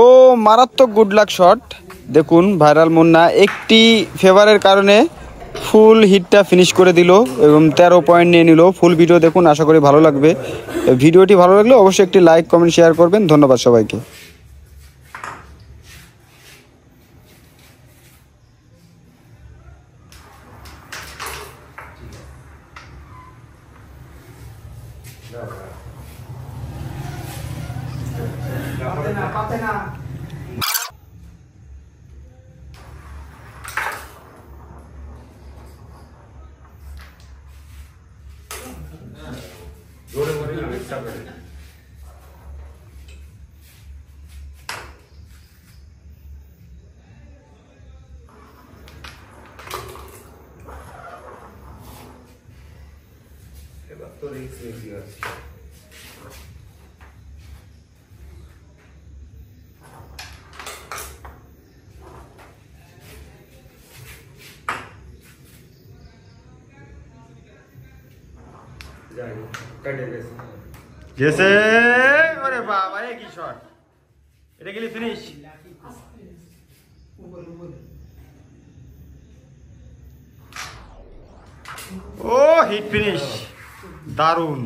ও মারাত্মক good luck shot. দেখুন viral Munna একটি ফেভারের কারণে ফুল হিটটা ফিনিশ করে দিল এবং 13 পয়েন্ট নিয়ে নিল। ফুল ভিডিও দেখুন, আশা করি ভালো লাগবে। ভিডিওটি ভালো লাগলে অবশ্যই একটি লাইক কমেন্ট শেয়ার করবেন। ধন্যবাদ সবাইকে। গেছে, ওরে বাবা এ কি শট, এটা গেলি ফিনিশ। ও হিট ফিনিশ, দারুণ।